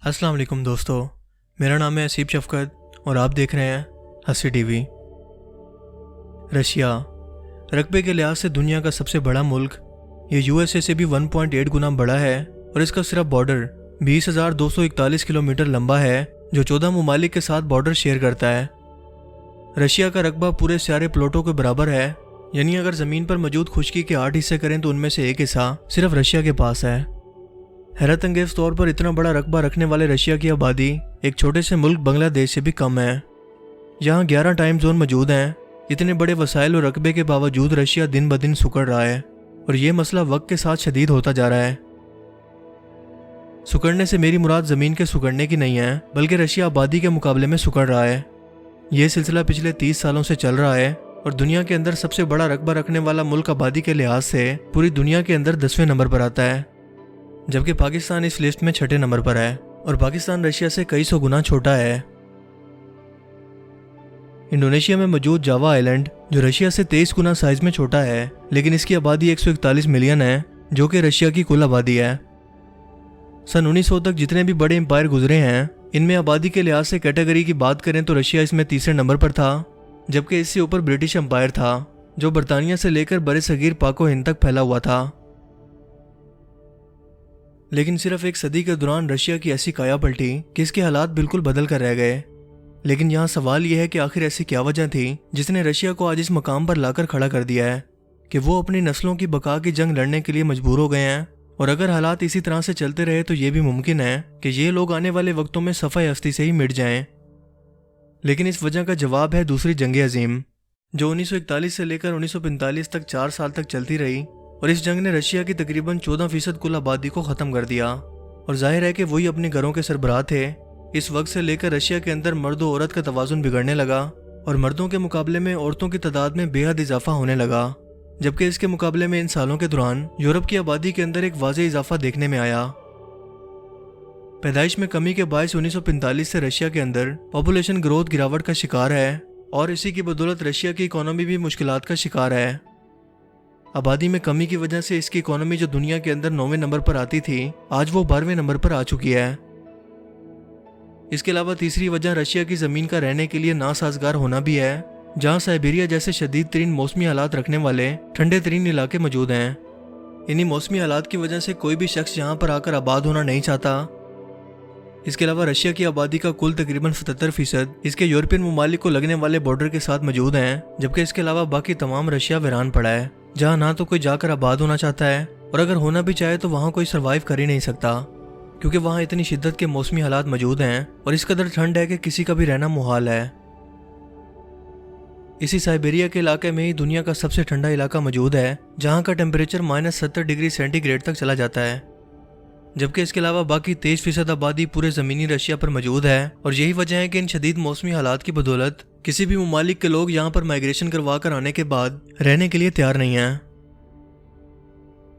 अस्सलाम वालेकुम दोस्तों, मेरा नाम है असीब शफकत और आप देख रहे हैं हंसी टीवी। रशिया रकबे के लिहाज से दुनिया का सबसे बड़ा मुल्क। ये यूएसए से भी 1.8 गुना बड़ा है और इसका सिर्फ बॉर्डर 20,241 किलोमीटर लंबा है, जो 14 ममालिक के साथ बॉर्डर शेयर करता है। रशिया का रकबा पूरे सारे प्लॉटों के बराबर है, यानी अगर ज़मीन पर मौजूद खुश्की के 8 हिस्से करें तो उनमें से एक हिस्सा सिर्फ रशिया के पास है। हैरत अंगेज तौर पर इतना बड़ा रकबा रखने वाले रशिया की आबादी एक छोटे से मुल्क बांग्लादेश से भी कम है। यहाँ 11 टाइम जोन मौजूद हैं। इतने बड़े वसाइल और रकबे के बावजूद रशिया दिन ब दिन सुकड़ रहा है और ये मसला वक्त के साथ शदीद होता जा रहा है। सुकड़ने से मेरी मुराद ज़मीन के सुकड़ने की नहीं है, बल्कि रशिया आबादी के मुकाबले में सुकड़ रहा है। ये सिलसिला पिछले 30 सालों से चल रहा है और दुनिया के अंदर सबसे बड़ा रकबा रखने वाला मुल्क आबादी के लिहाज से पूरी दुनिया के अंदर 10वें नंबर पर आता है, जबकि पाकिस्तान इस लिस्ट में 6ठे नंबर पर है और पाकिस्तान रशिया से कई सौ गुना छोटा है। इंडोनेशिया में मौजूद जावा आइलैंड, जो रशिया से 23 गुना साइज में छोटा है, लेकिन इसकी आबादी 141 मिलियन है, जो कि रशिया की कुल आबादी है। सन 1900 तक जितने भी बड़े एम्पायर गुजरे हैं, इनमें आबादी के लिहाज से कैटेगरी की बात करें तो रशिया इसमें तीसरे नंबर पर था, जबकि इससे ऊपर ब्रिटिश एम्पायर था, जो बरतानिया से लेकर बड़े सगीर पाको हिंद तक फैला हुआ था। लेकिन सिर्फ एक सदी के दौरान रशिया की ऐसी काया पलटी कि इसके हालात बिल्कुल बदल कर रह गए। लेकिन यहाँ सवाल यह है कि आखिर ऐसी क्या वजह थी जिसने रशिया को आज इस मकाम पर लाकर खड़ा कर दिया है कि वो अपनी नस्लों की बका की जंग लड़ने के लिए मजबूर हो गए हैं। और अगर हालात इसी तरह से चलते रहे तो ये भी मुमकिन है कि ये लोग आने वाले वक्तों में सफ़ाई हस्ती से ही मिट जाएं। लेकिन इस वजह का जवाब है दूसरी जंग अजीम, जो 1941 से लेकर 1945 तक 4 साल तक चलती रही और इस जंग ने रशिया की तकरीबन 14% कुल आबादी को ख़त्म कर दिया। और जाहिर है कि वही अपने घरों के सरबराह थे। इस वक्त से लेकर रशिया के अंदर मर्द और औरत का तवाज़ुन बिगड़ने लगा और मर्दों के मुकाबले में औरतों की तादाद में बेहद इजाफा होने लगा, जबकि इसके मुकाबले में इन सालों के दौरान यूरोप की आबादी के अंदर एक वाज़ेह इजाफा देखने में आया। पैदाइश में कमी के बायस 1945 से रशिया के अंदर पॉपुलेशन ग्रोथ गिरावट का शिकार है और इसी की बदौलत रशिया की इकोनॉमी भी मुश्किलात का शिकार है। आबादी में कमी की वजह से इसकी इकोनॉमी, जो दुनिया के अंदर 9वें नंबर पर आती थी, आज वो 12वें नंबर पर आ चुकी है। इसके अलावा तीसरी वजह रशिया की ज़मीन का रहने के लिए नासाजगार होना भी है, जहाँ साइबेरिया जैसे शदीद तरीन मौसमी हालात रखने वाले ठंडे तरीन इलाके मौजूद हैं। इन्हीं मौसमी हालात की वजह से कोई भी शख्स यहाँ पर आकर आबाद होना नहीं चाहता। इसके अलावा रशिया की आबादी का कुल तकरीबन 77% इसके यूरोपियन ममालिक को लगने वाले बॉर्डर के साथ मौजूद हैं, जबकि इसके अलावा बाकी तमाम रशिया वीरान पड़ा है, जहाँ ना तो कोई जाकर आबाद होना चाहता है और अगर होना भी चाहे तो वहाँ कोई सरवाइव कर ही नहीं सकता, क्योंकि वहाँ इतनी शिद्दत के मौसमी हालात मौजूद हैं और इस कदर ठंड है कि किसी का भी रहना मुहाल है। इसी साइबेरिया के इलाके में ही दुनिया का सबसे ठंडा इलाका मौजूद है, जहाँ का टेम्परेचर -70 डिग्री सेंटीग्रेड तक चला जाता है, जबकि इसके अलावा बाकी 23% आबादी पूरे ज़मीनी रशिया पर मौजूद है। और यही वजह है कि इन शदीद मौसमी हालात की बदौलत किसी भी ममालिक के लोग यहाँ पर माइग्रेशन करवा कर आने के बाद रहने के लिए तैयार नहीं हैं,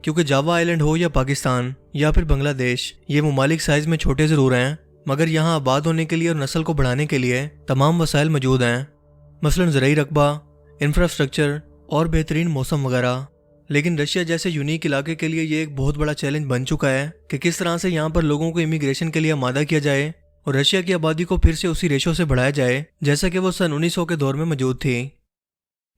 क्योंकि जावा आइलैंड हो या पाकिस्तान या फिर बांग्लादेश, ये ममालिक साइज़ में छोटे ज़रूर हैं, मगर यहाँ आबाद होने के लिए और नस्ल को बढ़ाने के लिए तमाम वसाइल मौजूद हैं, मसलन ज़राई रकबा, इंफ्रास्ट्रक्चर और बेहतरीन मौसम वगैरह। लेकिन रशिया जैसे यूनिक इलाके के लिए ये एक बहुत बड़ा चैलेंज बन चुका है कि किस तरह से यहाँ पर लोगों को इमिग्रेशन के लिए आमादा किया जाए और रशिया की आबादी को फिर से उसी रेशो से बढ़ाया जाए जैसा कि वो सन 1900 के दौर में मौजूद थी।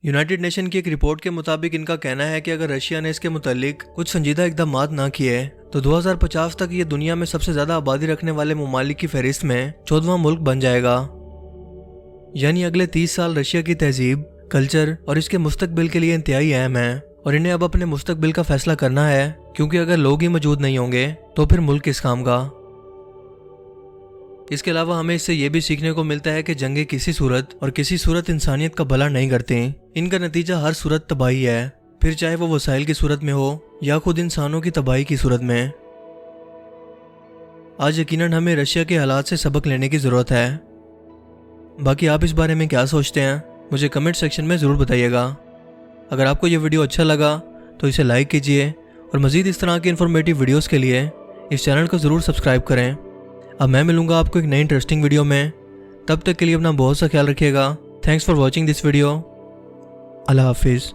यूनाइटेड नेशन की एक रिपोर्ट के मुताबिक इनका कहना है कि अगर रशिया ने इसके मुतालिक कुछ संजीदा इकदाम ना किए तो 2050 तक ये दुनिया में सबसे ज़्यादा आबादी रखने वाले ममालिक की फहरिस्त में 14वां मुल्क बन जाएगा। यानी अगले 30 साल रशिया की तहजीब, कल्चर और इसके मुस्तकबिल के लिए इंतहाई अहम है और इन्हें अब अपने मुस्तकबिल का फैसला करना है, क्योंकि अगर लोग ही मौजूद नहीं होंगे तो फिर मुल्क किस काम का। इसके अलावा हमें इससे यह भी सीखने को मिलता है कि जंगें किसी सूरत और किसी सूरत इंसानियत का भला नहीं करती। इनका नतीजा हर सूरत तबाही है, फिर चाहे वो वसाइल की सूरत में हो या खुद इंसानों की तबाही की सूरत में। आज यकीनन हमें रशिया के हालात से सबक लेने की ज़रूरत है। बाकी आप इस बारे में क्या सोचते हैं, मुझे कमेंट सेक्शन में ज़रूर बताइएगा। अगर आपको ये वीडियो अच्छा लगा तो इसे लाइक कीजिए और मज़ीद इस तरह की इन्फॉर्मेटिव वीडियोस के लिए इस चैनल को ज़रूर सब्सक्राइब करें। अब मैं मिलूँगा आपको एक नई इंटरेस्टिंग वीडियो में। तब तक के लिए अपना बहुत सा ख्याल रखिएगा। Thanks for watching this video. अल्लाह हाफिज़।